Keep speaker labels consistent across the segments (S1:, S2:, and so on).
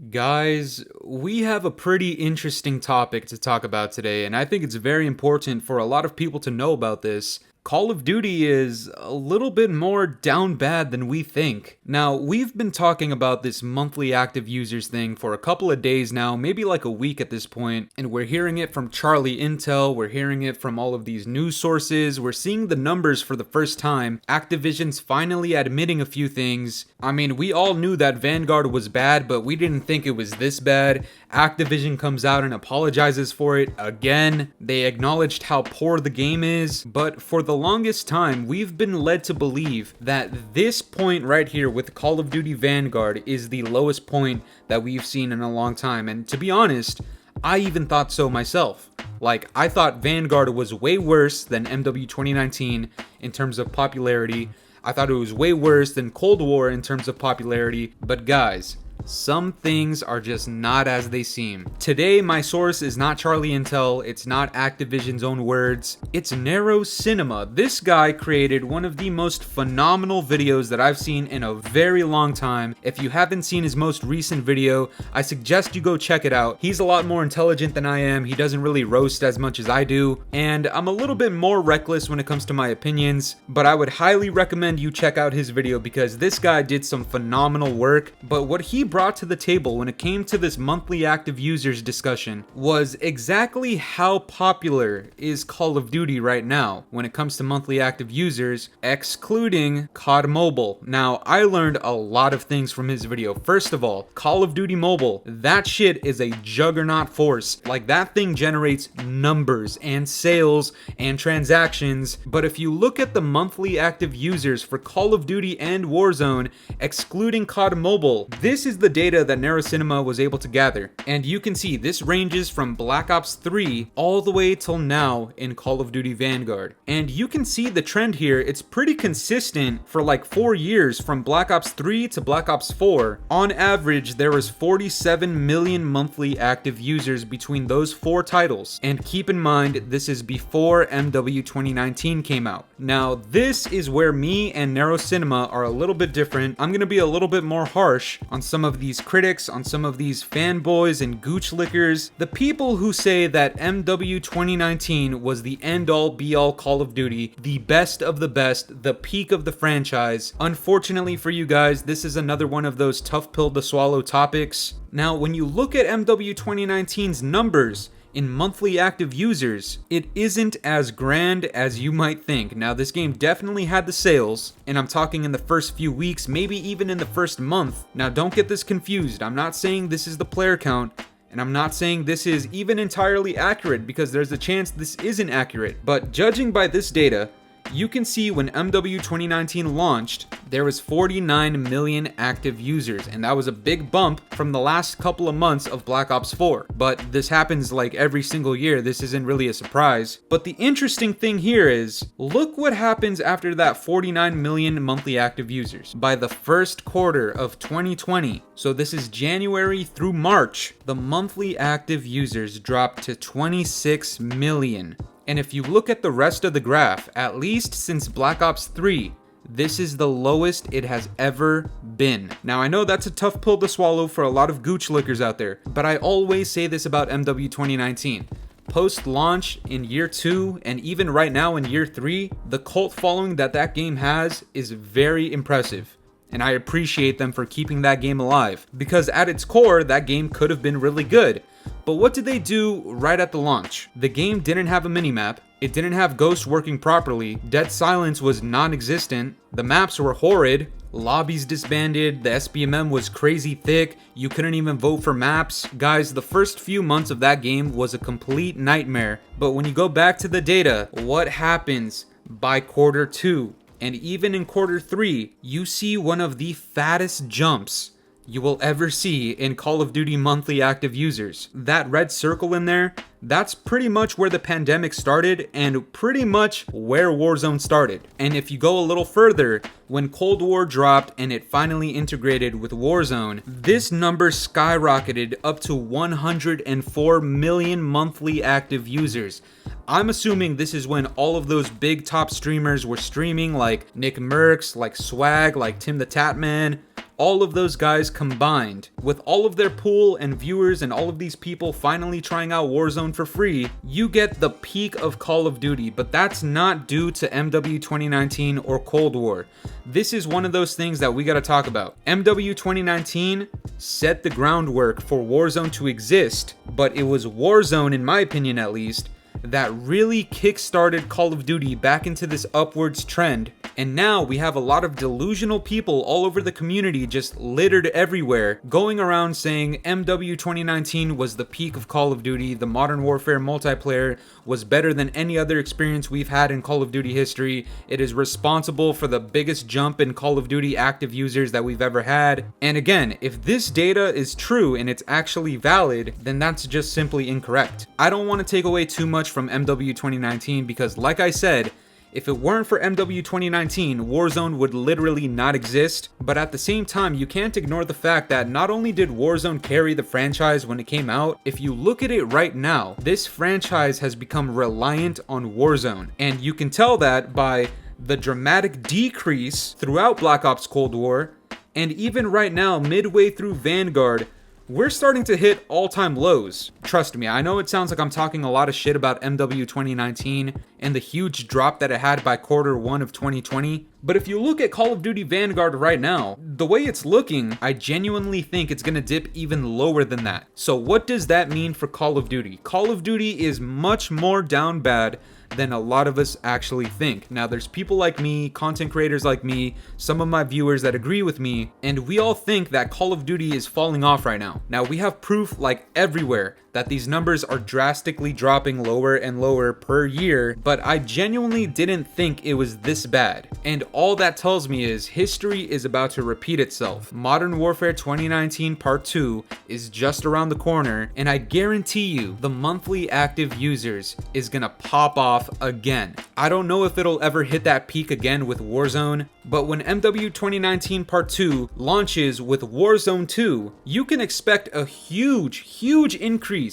S1: Guys, we have a pretty interesting topic to talk about today, and I think it's very important for a lot of people to know about this. Call of Duty is a little bit more down bad than we think. Now, we've been talking about this monthly active users thing for a couple of days now, maybe like a week at this point, and we're hearing it from Charlie Intel, we're hearing it from all of these news sources, we're seeing the numbers for the first time. Activision's finally admitting a few things. I mean, we all knew that Vanguard was bad, but we didn't think it was this bad. Activision comes out and apologizes for it again. They acknowledged how poor the game is, but for the longest time, we've been led to believe that this point right here with Call of Duty Vanguard is the lowest point that we've seen in a long time. And to be honest, I even thought so myself. Like, I thought Vanguard was way worse than MW 2019 in terms of popularity. I thought it was way worse than Cold War in terms of popularity. But guys, some things are just not as they seem. Today, my source is not Charlie Intel, it's not Activision's own words, it's Neroscinema. This guy created one of the most phenomenal videos that I've seen in a very long time. If you haven't seen his most recent video, I suggest you go check it out. He's a lot more intelligent than I am, he doesn't really roast as much as I do, and I'm a little bit more reckless when it comes to my opinions, but I would highly recommend you check out his video because this guy did some phenomenal work. But what he brought to the table when it came to this monthly active users discussion was exactly how popular is Call of Duty right now when it comes to monthly active users, excluding COD Mobile. Now, I learned a lot of things from his video. First of all, Call of Duty Mobile, that shit is a juggernaut force. Like, that thing generates numbers and sales and transactions. But if you look at the monthly active users for Call of Duty and Warzone, excluding COD Mobile, this is the data that Neroscinema was able to gather. And you can see this ranges from Black Ops 3 all the way till now in Call of Duty Vanguard. And you can see the trend here, it's pretty consistent for like 4 years from Black Ops 3 to Black Ops 4. On average, there was 47 million monthly active users between those 4 titles. And keep in mind, this is before MW 2019 came out. Now, this is where me and Neroscinema are a little bit different. I'm gonna be a little bit more harsh on some of these critics, on some of these fanboys and gooch lickers, the people who say that MW 2019 was the end-all be-all Call of Duty, the best of the best, the peak of the franchise. Unfortunately for you guys, this is another one of those tough pill to swallow topics. Now, when you look at MW 2019's numbers in monthly active users, it isn't as grand as you might think. Now, this game definitely had the sales, and I'm talking in the first few weeks, maybe even in the first month. Now, don't get this confused. I'm not saying this is the player count, and I'm not saying this is even entirely accurate, because there's a chance this isn't accurate. But judging by this data, you can see when MW 2019 launched, there was 49 million active users, and that was a big bump from the last couple of months of Black Ops 4. But this happens like every single year, this isn't really a surprise. But the interesting thing here is, look what happens after that 49 million monthly active users. By the first quarter of 2020, so this is January through March, the monthly active users dropped to 26 million. And if you look at the rest of the graph, at least since Black Ops 3, this is the lowest it has ever been. Now, I know that's a tough pill to swallow for a lot of gooch lickers out there, but I always say this about MW 2019. Post-launch in year 2 and even right now in year 3, the cult following that that game has is very impressive. And I appreciate them for keeping that game alive, because at its core, that game could have been really good. But what did they do right at the launch? The game didn't have a minimap, it didn't have Ghost working properly, Dead Silence was non-existent, the maps were horrid, lobbies disbanded, the SBMM was crazy thick, you couldn't even vote for maps. Guys, the first few months of that game was a complete nightmare. But when you go back to the data, what happens by quarter 2? And even in quarter 3, you see one of the fattest jumps you will ever see in Call of Duty monthly active users. That red circle in there, that's pretty much where the pandemic started and pretty much where Warzone started. And if you go a little further, when Cold War dropped and it finally integrated with Warzone, this number skyrocketed up to 104 million monthly active users. I'm assuming this is when all of those big top streamers were streaming, like Nick Merckx, like Swag, like Tim the Tatman, all of those guys combined, with all of their pool and viewers and all of these people finally trying out Warzone for free, you get the peak of Call of Duty. But that's not due to MW 2019 or Cold War. This is one of those things that we gotta talk about. MW 2019 set the groundwork for Warzone to exist, but it was Warzone, in my opinion at least, that really kick-started Call of Duty back into this upwards trend. And now we have a lot of delusional people all over the community just littered everywhere, going around saying MW 2019 was the peak of Call of Duty, the Modern Warfare multiplayer was better than any other experience we've had in Call of Duty history, it is responsible for the biggest jump in Call of Duty active users that we've ever had. And again, if this data is true and it's actually valid, then that's just simply incorrect. I don't want to take away too much from MW 2019 because, like I said, if it weren't for MW 2019, Warzone would literally not exist. But at the same time, you can't ignore the fact that not only did Warzone carry the franchise when it came out, if you look at it right now, this franchise has become reliant on Warzone. And you can tell that by the dramatic decrease throughout Black Ops Cold War, and even right now, midway through Vanguard, we're starting to hit all-time lows. Trust me, I know it sounds like I'm talking a lot of shit about MW 2019 and the huge drop that it had by Q1 of 2020, but if you look at Call of Duty Vanguard right now, the way it's looking, I genuinely think it's gonna dip even lower than that. So what does that mean for Call of Duty? Call of Duty is much more down bad than a lot of us actually think. Now, there's people like me, content creators like me, some of my viewers that agree with me, and we all think that Call of Duty is falling off right now. Now, we have proof like everywhere that these numbers are drastically dropping lower and lower per year, but I genuinely didn't think it was this bad. And all that tells me is history is about to repeat itself. Modern Warfare 2019 Part 2 is just around the corner, and I guarantee you the monthly active users is gonna pop off again. I don't know if it'll ever hit that peak again with Warzone, but when MW 2019 Part 2 launches with Warzone 2, you can expect a huge increase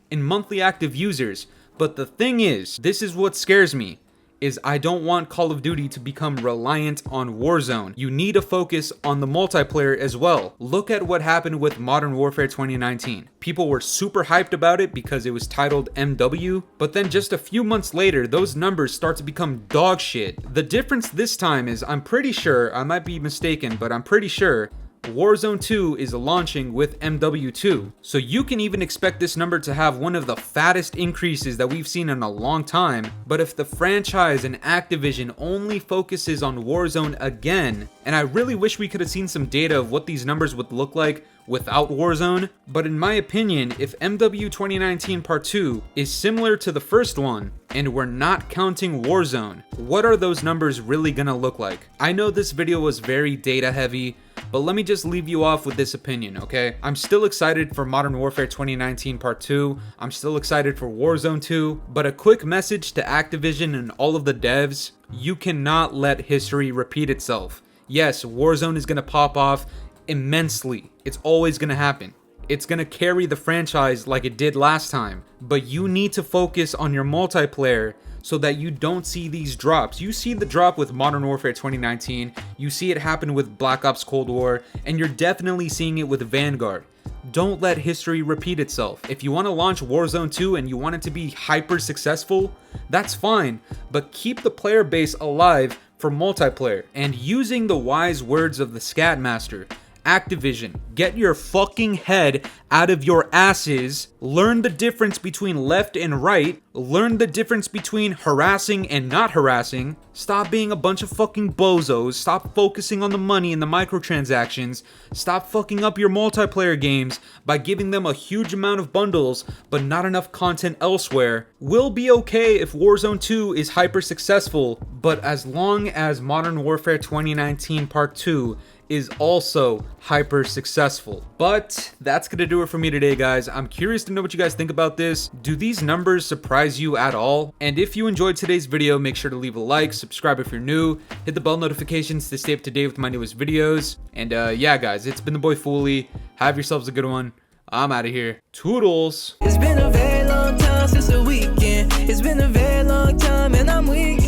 S1: in monthly active users. But the thing is, this is what scares me, is I don't want Call of Duty to become reliant on Warzone. You need to focus on the multiplayer as well. Look at what happened with Modern Warfare 2019. People were super hyped about it because it was titled MW, but then just a few months later, those numbers start to become dog shit. The difference this time is, I'm pretty sure, I might be mistaken, but I'm pretty sure Warzone 2 is launching with MW2. So you can even expect this number to have one of the fattest increases that we've seen in a long time. But if the franchise and Activision only focuses on Warzone again, and I really wish we could have seen some data of what these numbers would look like without Warzone, but in my opinion, if MW 2019 Part 2 is similar to the first one, and we're not counting Warzone, what are those numbers really gonna look like? I know this video was very data heavy, but let me just leave you off with this opinion, okay? I'm still excited for Modern Warfare 2019 Part 2, I'm still excited for Warzone 2, but a quick message to Activision and all of the devs, you cannot let history repeat itself. Yes, Warzone is gonna pop off immensely. It's always gonna happen. It's gonna carry the franchise like it did last time, but you need to focus on your multiplayer so that you don't see these drops. You see the drop with Modern Warfare 2019, you see it happen with Black Ops Cold War, and you're definitely seeing it with Vanguard. Don't let history repeat itself. If you want to launch Warzone 2 and you want it to be hyper successful, that's fine, but keep the player base alive for multiplayer. And using the wise words of the Scatmaster, Activision, get your fucking head out of your asses, learn the difference between left and right, learn the difference between harassing and not harassing, stop being a bunch of fucking bozos, stop focusing on the money and the microtransactions, stop fucking up your multiplayer games by giving them a huge amount of bundles but not enough content elsewhere. We'll be okay if Warzone 2 is hyper successful, but as long as Modern Warfare 2019 Part 2 is also hyper successful. But that's gonna do it for me today, guys. I'm curious to know what you guys think about this. Do these numbers surprise you at all? And if you enjoyed today's video, make sure to leave a like, subscribe if you're new, hit the bell notifications to stay up to date with my newest videos. And yeah, guys, it's been the boy Fooly. Have yourselves a good one. I'm out of here. Toodles.
S2: It's been a very long time since the weekend. It's been a very long time and I'm weak.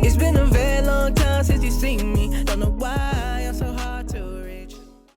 S2: It's been a very